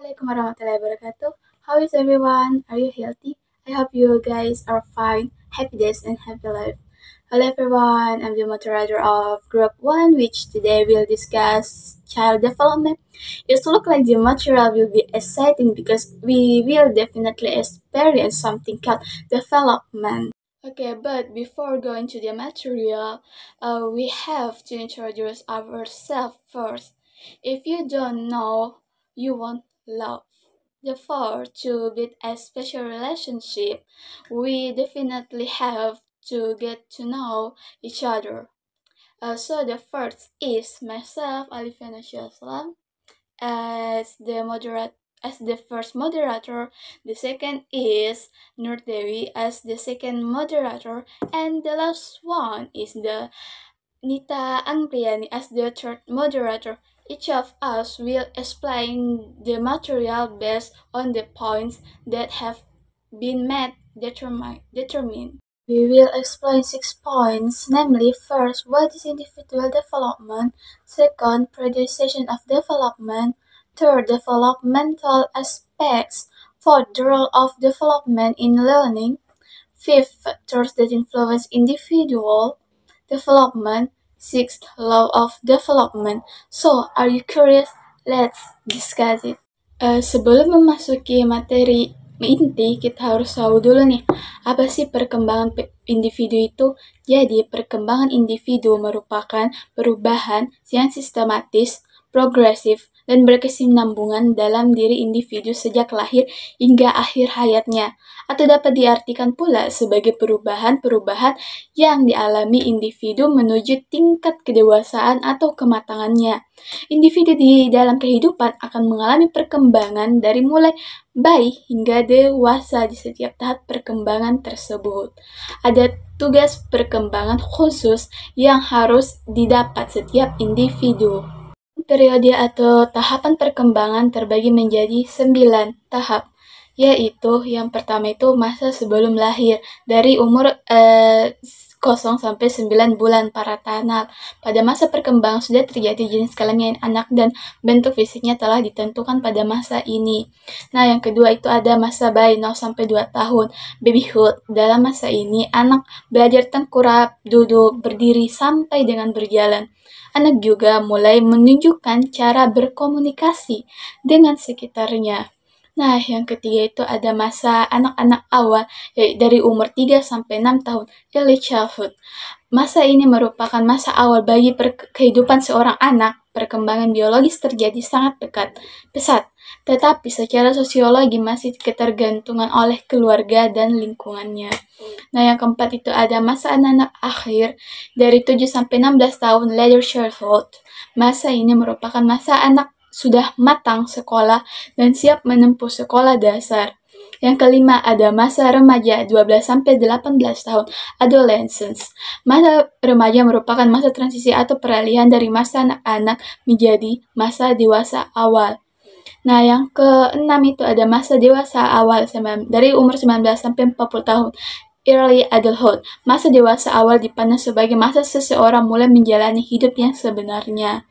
Assalamualaikum warahmatullahi wabarakatuh. How is everyone? Are you healthy? I hope you guys are fine. Happy days and happy life. Hello everyone, I'm the moderator of Group 1, which today we'll discuss child development. It looks like the material will be exciting because we will definitely experience something called development. Okay, but before going to the material, we have to introduce ourselves first. If you don't know, you won't love. Therefore, to build a special relationship, we definitely have to get to know each other. So the first is myself, Alifia Nashiaslam, as the first moderator. The second is Nur Dewi as the second moderator, and the last one is the Nita Angriani as the third moderator. Each of us will explain the material based on the points that have been determined. We will explain 6 points, namely, first, what is individual development, second, prioritization of development, third, developmental aspects, fourth, the role of development in learning, fifth, factors that influence individual development, sixth, law of development. So, are you curious? Let's discuss it. Sebelum memasuki materi inti, kita harus tahu dulu nih, apa sih perkembangan individu itu? Jadi, perkembangan individu merupakan perubahan yang sistematis, progresif, dan berkesinambungan dalam diri individu sejak lahir hingga akhir hayatnya, atau dapat diartikan pula sebagai perubahan-perubahan yang dialami individu menuju tingkat kedewasaan atau kematangannya. Individu di dalam kehidupan akan mengalami perkembangan dari mulai bayi hingga dewasa di setiap tahap perkembangan tersebut. Ada tugas perkembangan khusus yang harus didapat setiap individu. Periode atau tahapan perkembangan terbagi menjadi 9 tahap, yaitu yang pertama itu masa sebelum lahir dari umur 0 sampai 9 bulan para tanal. Pada masa perkembangan sudah terjadi jenis kelamin anak dan bentuk fisiknya telah ditentukan pada masa ini. Nah, yang kedua itu ada masa bayi 0 sampai 2 tahun, babyhood. Dalam masa ini anak belajar tengkurap, duduk, berdiri sampai dengan berjalan. Anak juga mulai menunjukkan cara berkomunikasi dengan sekitarnya. Nah, yang ketiga itu ada masa anak-anak awal, yaitu dari umur 3 sampai 6 tahun, early childhood. Masa ini merupakan masa awal bagi kehidupan seorang anak. Perkembangan biologis terjadi sangat pesat, tetapi secara sosiologi masih ketergantungan oleh keluarga dan lingkungannya. Nah, yang keempat itu ada masa anak-anak akhir dari 7 sampai 16 tahun, later childhood. Masa ini merupakan masa anak sudah matang sekolah dan siap menempuh sekolah dasar. Yang kelima ada masa remaja 12 sampai 18 tahun, adolescence. Masa remaja merupakan masa transisi atau peralihan dari masa anak-anak menjadi masa dewasa awal. Nah, yang keenam itu ada masa dewasa awal dari umur 19 sampai 40 tahun, early adulthood. Masa dewasa awal dipandang sebagai masa seseorang mulai menjalani hidup yang sebenarnya.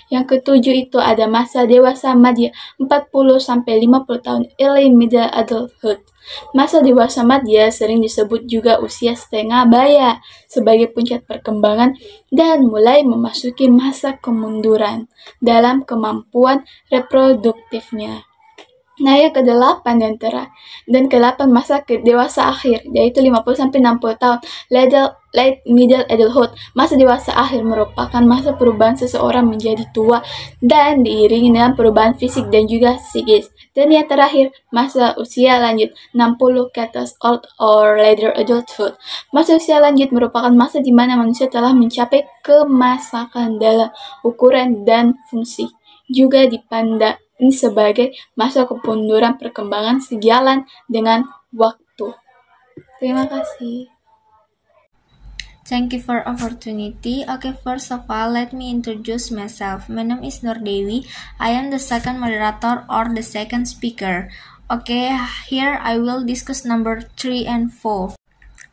Yang ketujuh itu ada masa dewasa madya 40 sampai 50 tahun, early middle adulthood. Masa dewasa madya sering disebut juga usia setengah baya sebagai puncak perkembangan dan mulai memasuki masa kemunduran dalam kemampuan reproduktifnya. Nah, yang ke-8 dan ke-8 masa dewasa akhir, yaitu 50 sampai 60 tahun, late middle adulthood. Masa dewasa akhir merupakan masa perubahan seseorang menjadi tua dan diiringi dengan perubahan fisik dan juga psikis. Dan yang terakhir, masa usia lanjut 60 ke atas, old or later adulthood. Masa usia lanjut merupakan masa di mana manusia telah mencapai kemasakan dalam ukuran dan fungsi. Juga dipandang ini sebagai masa kemunduran perkembangan sejalan dengan waktu. Terima kasih. Thank you for opportunity. Okay, first of all, let me introduce myself. My name is Nur Dewi. I am the second moderator or the second speaker. Okay, here I will discuss number 3 and 4.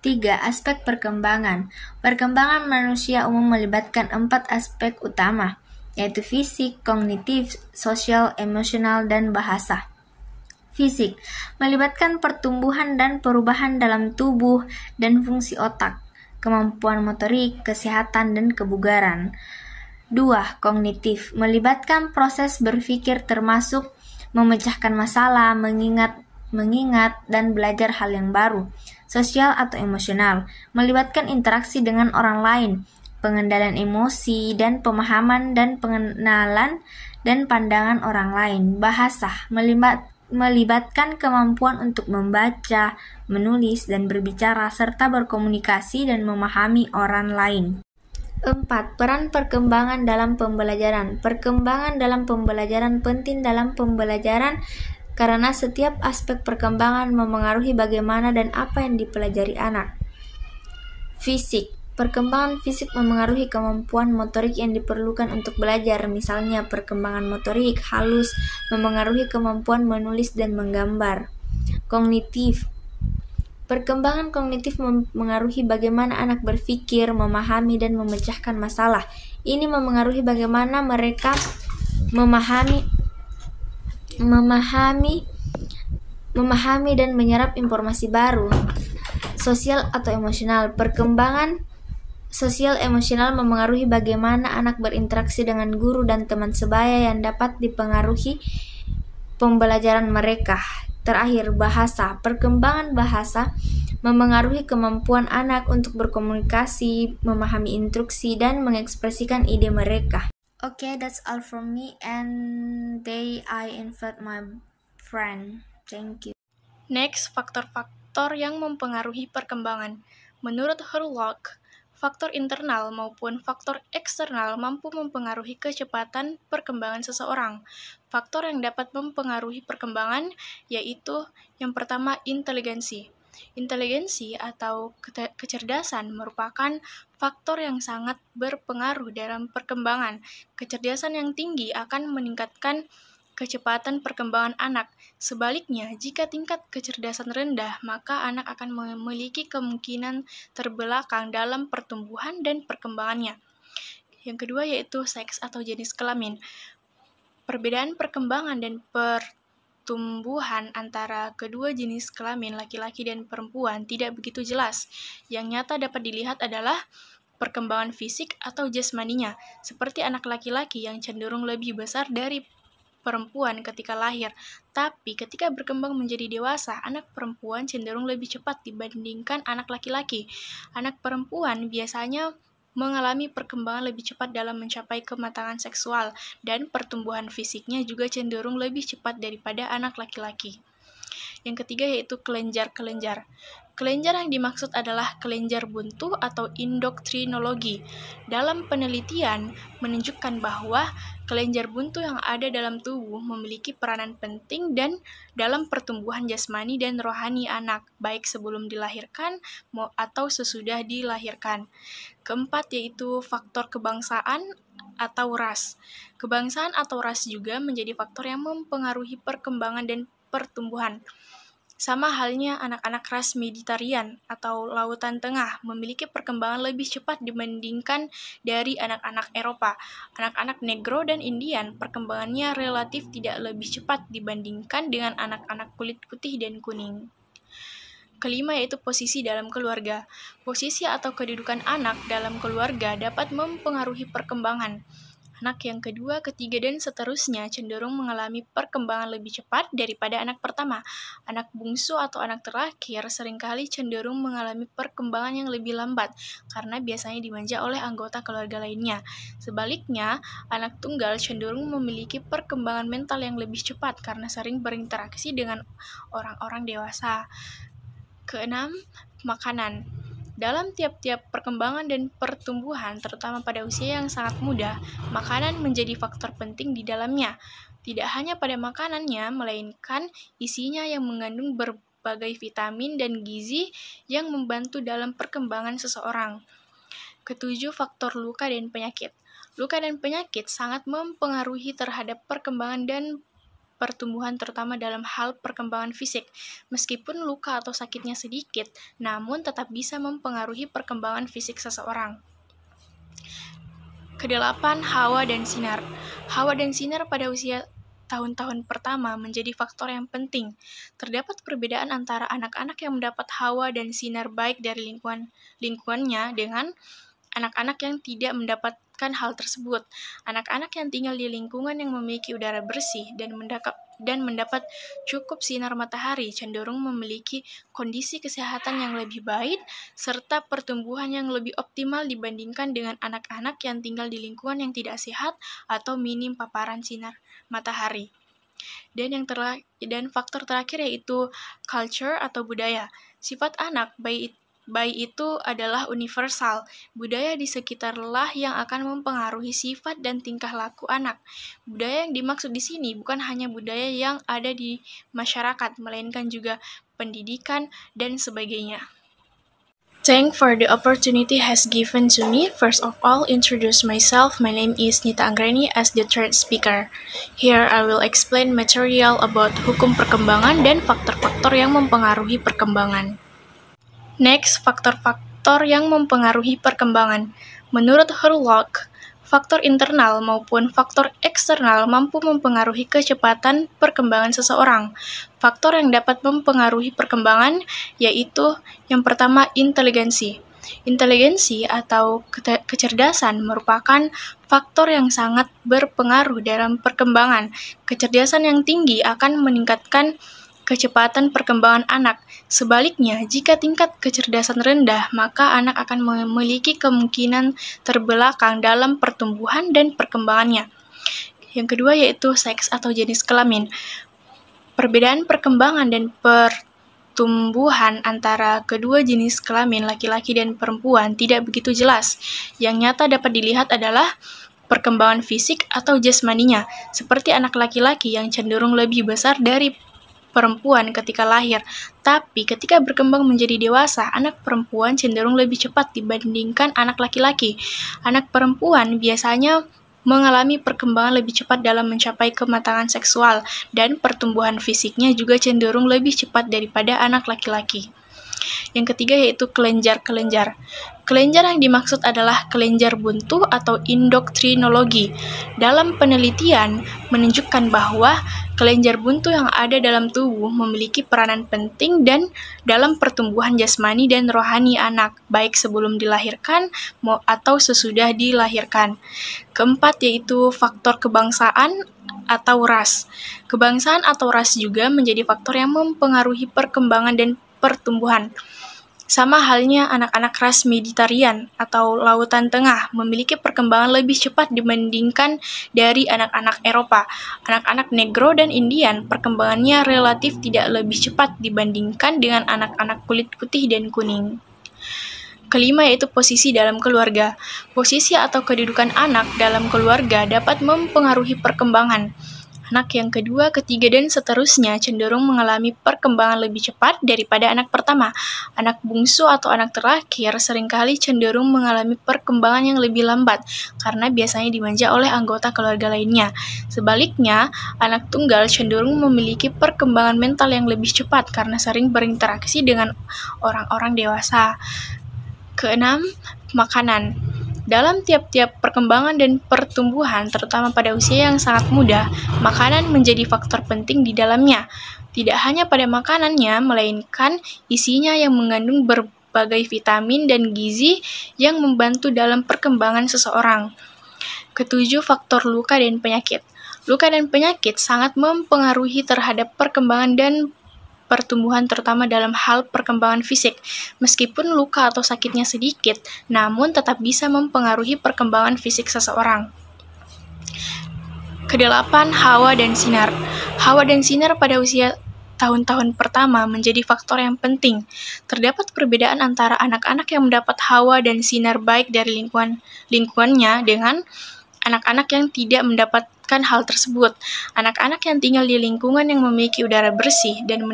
3. Aspek perkembangan. Perkembangan manusia umum melibatkan 4 aspek utama. yaitu fisik, kognitif, sosial, emosional, dan bahasa. Fisik melibatkan pertumbuhan dan perubahan dalam tubuh dan fungsi otak, kemampuan motorik, kesehatan, dan kebugaran. 2. Kognitif melibatkan proses berpikir termasuk memecahkan masalah, mengingat, dan belajar hal yang baru. Sosial atau emosional melibatkan interaksi dengan orang lain, pengendalian emosi, dan pemahaman dan pengenalan dan pandangan orang lain. Bahasa melibatkan kemampuan untuk membaca, menulis, dan berbicara, serta berkomunikasi dan memahami orang lain. 4. Peran perkembangan dalam pembelajaran. Perkembangan dalam pembelajaran penting dalam pembelajaran karena setiap aspek perkembangan memengaruhi bagaimana dan apa yang dipelajari anak. Fisik. Perkembangan fisik memengaruhi kemampuan motorik yang diperlukan untuk belajar, misalnya perkembangan motorik halus memengaruhi kemampuan menulis dan menggambar. Kognitif. Perkembangan kognitif memengaruhi bagaimana anak berpikir, memahami, dan memecahkan masalah. Ini memengaruhi bagaimana mereka memahami dan menyerap informasi baru. Sosial atau emosional. Perkembangan sosial emosional memengaruhi bagaimana anak berinteraksi dengan guru dan teman sebaya yang dapat dipengaruhi pembelajaran mereka. Terakhir, bahasa. Perkembangan bahasa memengaruhi kemampuan anak untuk berkomunikasi, memahami instruksi, dan mengekspresikan ide mereka. Okay, that's all from me, and I invite my friend. Thank you. Next, faktor-faktor yang mempengaruhi perkembangan. Menurut Hurlock, faktor internal maupun faktor eksternal mampu mempengaruhi kecepatan perkembangan seseorang. Faktor yang dapat mempengaruhi perkembangan yaitu yang pertama, inteligensi. Inteligensi atau kecerdasan merupakan faktor yang sangat berpengaruh dalam perkembangan. Kecerdasan yang tinggi akan meningkatkan kecepatan perkembangan anak. Sebaliknya, jika tingkat kecerdasan rendah, maka anak akan memiliki kemungkinan terbelakang dalam pertumbuhan dan perkembangannya. Yang kedua yaitu seks atau jenis kelamin. Perbedaan perkembangan dan pertumbuhan antara kedua jenis kelamin laki-laki dan perempuan tidak begitu jelas. Yang nyata dapat dilihat adalah perkembangan fisik atau jasmaninya, seperti anak laki-laki yang cenderung lebih besar dari perempuan ketika lahir, tapi ketika berkembang menjadi dewasa, anak perempuan cenderung lebih cepat dibandingkan anak laki-laki. Anak perempuan biasanya mengalami perkembangan lebih cepat dalam mencapai kematangan seksual, dan pertumbuhan fisiknya juga cenderung lebih cepat daripada anak laki-laki. Yang ketiga yaitu kelenjar-kelenjar. Kelenjar yang dimaksud adalah kelenjar buntu atau indoktrinologi. Dalam penelitian menunjukkan bahwa kelenjar buntu yang ada dalam tubuh memiliki peranan penting dan dalam pertumbuhan jasmani dan rohani anak, baik sebelum dilahirkan atau sesudah dilahirkan. Keempat yaitu faktor kebangsaan atau ras. Kebangsaan atau ras juga menjadi faktor yang mempengaruhi perkembangan dan pertumbuhan. Sama halnya anak-anak ras Mediterranean atau Lautan Tengah memiliki perkembangan lebih cepat dibandingkan dari anak-anak Eropa. Anak-anak Negro dan Indian perkembangannya relatif tidak lebih cepat dibandingkan dengan anak-anak kulit putih dan kuning. Kelima yaitu posisi dalam keluarga. Posisi atau kedudukan anak dalam keluarga dapat mempengaruhi perkembangan. Anak yang kedua, ketiga, dan seterusnya cenderung mengalami perkembangan lebih cepat daripada anak pertama. Anak bungsu atau anak terakhir seringkali cenderung mengalami perkembangan yang lebih lambat karena biasanya dimanja oleh anggota keluarga lainnya. Sebaliknya, anak tunggal cenderung memiliki perkembangan mental yang lebih cepat karena sering berinteraksi dengan orang-orang dewasa. Keenam, makanan. Dalam tiap-tiap perkembangan dan pertumbuhan, terutama pada usia yang sangat muda, makanan menjadi faktor penting di dalamnya. Tidak hanya pada makanannya, melainkan isinya yang mengandung berbagai vitamin dan gizi yang membantu dalam perkembangan seseorang. Ketujuh, faktor luka dan penyakit. Luka dan penyakit sangat mempengaruhi terhadap perkembangan dan pertumbuhan terutama dalam hal perkembangan fisik. Meskipun luka atau sakitnya sedikit, namun tetap bisa mempengaruhi perkembangan fisik seseorang. Kedelapan, hawa dan sinar. Hawa dan sinar pada usia tahun-tahun pertama menjadi faktor yang penting. Terdapat perbedaan antara anak-anak yang mendapat hawa dan sinar baik dari lingkungannya dengan anak-anak yang tidak mendapatkan hal tersebut. Anak-anak yang tinggal di lingkungan yang memiliki udara bersih dan mendapat cukup sinar matahari cenderung memiliki kondisi kesehatan yang lebih baik serta pertumbuhan yang lebih optimal dibandingkan dengan anak-anak yang tinggal di lingkungan yang tidak sehat atau minim paparan sinar matahari. Dan faktor terakhir yaitu culture atau budaya. Sifat anak bayi itu adalah universal. Budaya di sekitarlah yang akan mempengaruhi sifat dan tingkah laku anak. Budaya yang dimaksud di sini bukan hanya budaya yang ada di masyarakat, melainkan juga pendidikan dan sebagainya. Thanks for the opportunity has given to me. First of all, introduce myself. My name is Nita Anggreni as the third speaker. Here I will explain material about hukum perkembangan dan faktor-faktor yang mempengaruhi perkembangan. Next, faktor-faktor yang mempengaruhi perkembangan. Menurut Hurlock, faktor internal maupun faktor eksternal mampu mempengaruhi kecepatan perkembangan seseorang. Faktor yang dapat mempengaruhi perkembangan yaitu yang pertama, inteligensi. Inteligensi atau kecerdasan merupakan faktor yang sangat berpengaruh dalam perkembangan. Kecerdasan yang tinggi akan meningkatkan kecepatan perkembangan anak. Sebaliknya, jika tingkat kecerdasan rendah, maka anak akan memiliki kemungkinan terbelakang dalam pertumbuhan dan perkembangannya. Yang kedua yaitu seks atau jenis kelamin. Perbedaan perkembangan dan pertumbuhan antara kedua jenis kelamin laki-laki dan perempuan tidak begitu jelas. Yang nyata dapat dilihat adalah perkembangan fisik atau jasmaninya, seperti anak laki-laki yang cenderung lebih besar dari perempuan ketika lahir, tapi ketika berkembang menjadi dewasa, anak perempuan cenderung lebih cepat dibandingkan anak laki-laki. Anak perempuan biasanya mengalami perkembangan lebih cepat dalam mencapai kematangan seksual, dan pertumbuhan fisiknya juga cenderung lebih cepat daripada anak laki-laki. Yang ketiga yaitu kelenjar-kelenjar. Kelenjar yang dimaksud adalah kelenjar buntu atau indoktrinologi. Dalam penelitian menunjukkan bahwa kelenjar buntu yang ada dalam tubuh memiliki peranan penting dan dalam pertumbuhan jasmani dan rohani anak, baik sebelum dilahirkan atau sesudah dilahirkan. Keempat yaitu faktor kebangsaan atau ras. Kebangsaan atau ras juga menjadi faktor yang mempengaruhi perkembangan dan pertumbuhan. Sama halnya anak-anak ras Mediterranean atau Lautan Tengah memiliki perkembangan lebih cepat dibandingkan dari anak-anak Eropa. Anak-anak Negro dan Indian perkembangannya relatif tidak lebih cepat dibandingkan dengan anak-anak kulit putih dan kuning. Kelima yaitu posisi dalam keluarga. Posisi atau kedudukan anak dalam keluarga dapat mempengaruhi perkembangan. Anak yang kedua, ketiga, dan seterusnya cenderung mengalami perkembangan lebih cepat daripada anak pertama. Anak bungsu atau anak terakhir seringkali cenderung mengalami perkembangan yang lebih lambat karena biasanya dimanja oleh anggota keluarga lainnya. Sebaliknya, anak tunggal cenderung memiliki perkembangan mental yang lebih cepat karena sering berinteraksi dengan orang-orang dewasa. Keenam, makanan. Dalam tiap-tiap perkembangan dan pertumbuhan, terutama pada usia yang sangat muda, makanan menjadi faktor penting di dalamnya. Tidak hanya pada makanannya, melainkan isinya yang mengandung berbagai vitamin dan gizi yang membantu dalam perkembangan seseorang. Ketujuh, faktor luka dan penyakit. Luka dan penyakit sangat mempengaruhi terhadap perkembangan dan pertumbuhan terutama dalam hal perkembangan fisik. Meskipun luka atau sakitnya sedikit, namun tetap bisa mempengaruhi perkembangan fisik seseorang. Kedelapan, hawa dan sinar. Hawa dan sinar pada usia tahun-tahun pertama menjadi faktor yang penting. Terdapat perbedaan antara anak-anak yang mendapat hawa dan sinar baik dari lingkungannya dengan anak-anak yang tidak mendapatkan hal tersebut. Anak-anak yang tinggal di lingkungan yang memiliki udara bersih dan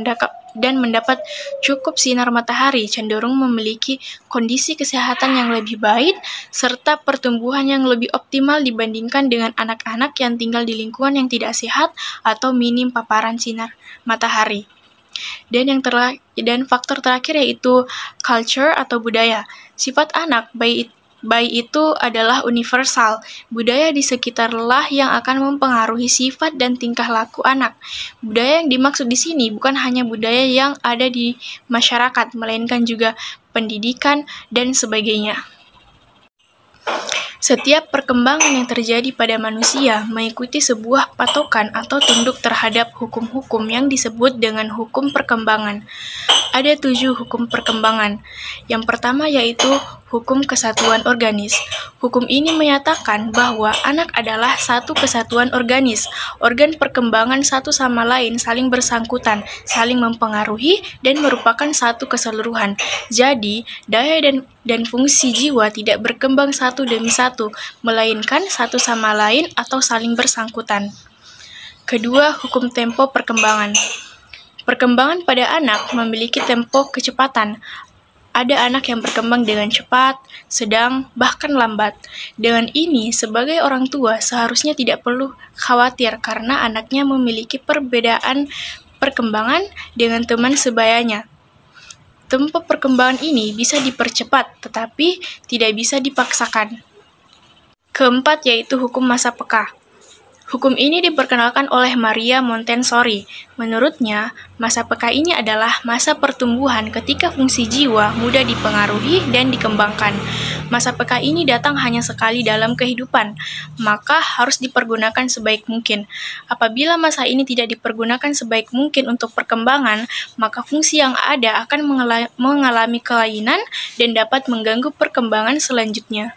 mendapat cukup sinar matahari cenderung memiliki kondisi kesehatan yang lebih baik serta pertumbuhan yang lebih optimal dibandingkan dengan anak-anak yang tinggal di lingkungan yang tidak sehat atau minim paparan sinar matahari. Dan faktor terakhir yaitu culture atau budaya. Sifat anak Bayi itu adalah universal. Budaya di sekitarlah yang akan mempengaruhi sifat dan tingkah laku anak. Budaya yang dimaksud di sini bukan hanya budaya yang ada di masyarakat, melainkan juga pendidikan dan sebagainya. Setiap perkembangan yang terjadi pada manusia mengikuti sebuah patokan atau tunduk terhadap hukum-hukum yang disebut dengan hukum perkembangan. Ada 7 hukum perkembangan. Yang pertama yaitu hukum kesatuan organis. Hukum ini menyatakan bahwa anak adalah satu kesatuan organis. Organ perkembangan satu sama lain saling bersangkutan, saling mempengaruhi, dan merupakan satu keseluruhan. Jadi, daya dan fungsi jiwa tidak berkembang satu demi satu, melainkan satu sama lain atau saling bersangkutan. Kedua, hukum tempo perkembangan. Perkembangan pada anak memiliki tempo kecepatan. Ada anak yang berkembang dengan cepat, sedang, bahkan lambat. Dengan ini, sebagai orang tua seharusnya tidak perlu khawatir karena anaknya memiliki perbedaan perkembangan dengan teman sebayanya. Tempo perkembangan ini bisa dipercepat, tetapi tidak bisa dipaksakan. Keempat yaitu hukum masa peka. Hukum ini diperkenalkan oleh Maria Montessori. Menurutnya, masa peka ini adalah masa pertumbuhan ketika fungsi jiwa mudah dipengaruhi dan dikembangkan. Masa peka ini datang hanya sekali dalam kehidupan, maka harus dipergunakan sebaik mungkin. Apabila masa ini tidak dipergunakan sebaik mungkin untuk perkembangan, maka fungsi yang ada akan mengalami kelainan dan dapat mengganggu perkembangan selanjutnya.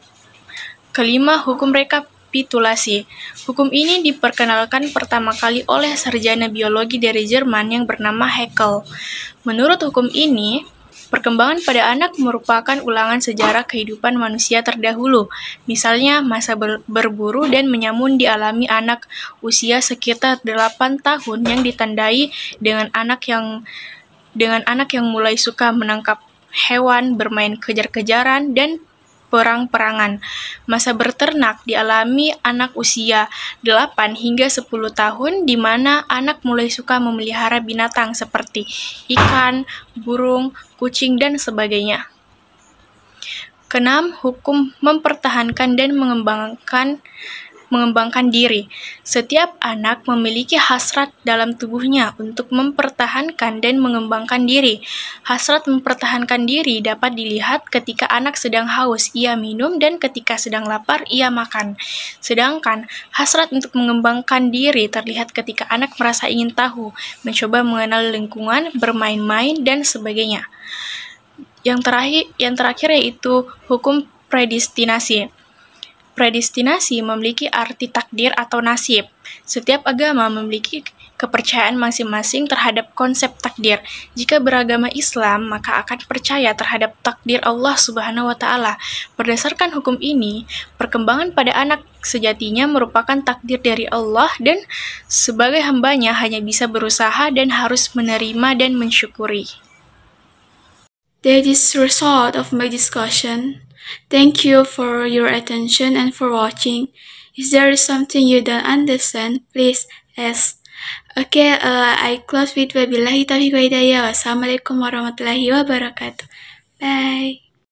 Kelima, hukum rekapitulasi. Hukum ini diperkenalkan pertama kali oleh sarjana biologi dari Jerman yang bernama Haeckel. Menurut hukum ini, perkembangan pada anak merupakan ulangan sejarah kehidupan manusia terdahulu. Misalnya, masa berburu dan menyamun dialami anak usia sekitar 8 tahun yang ditandai dengan anak yang mulai suka menangkap hewan, bermain kejar-kejaran, dan perang-perangan. Masa berternak dialami anak usia 8 hingga 10 tahun di mana anak mulai suka memelihara binatang seperti ikan, burung, kucing, dan sebagainya. Keenam, hukum mempertahankan dan mengembangkan diri. Setiap anak memiliki hasrat dalam tubuhnya untuk mempertahankan dan mengembangkan diri. Hasrat mempertahankan diri dapat dilihat ketika anak sedang haus, ia minum, dan ketika sedang lapar, ia makan. Sedangkan hasrat untuk mengembangkan diri terlihat ketika anak merasa ingin tahu, mencoba mengenal lingkungan, bermain-main, dan sebagainya. Yang terakhir yaitu hukum predestinasi. Predestinasi memiliki arti takdir atau nasib. Setiap agama memiliki kepercayaan masing-masing terhadap konsep takdir. Jika beragama Islam, maka akan percaya terhadap takdir Allah Subhanahu wa Ta'ala. Berdasarkan hukum ini, perkembangan pada anak sejatinya merupakan takdir dari Allah dan sebagai hambanya hanya bisa berusaha dan harus menerima dan mensyukuri. That is the result of my discussion. Thank you for your attention and for watching. If there is something you don't understand, please ask. Okay, I close with wabillahi taufiq wa hidayah. Wassalamualaikum warahmatullahi wabarakatuh. Bye.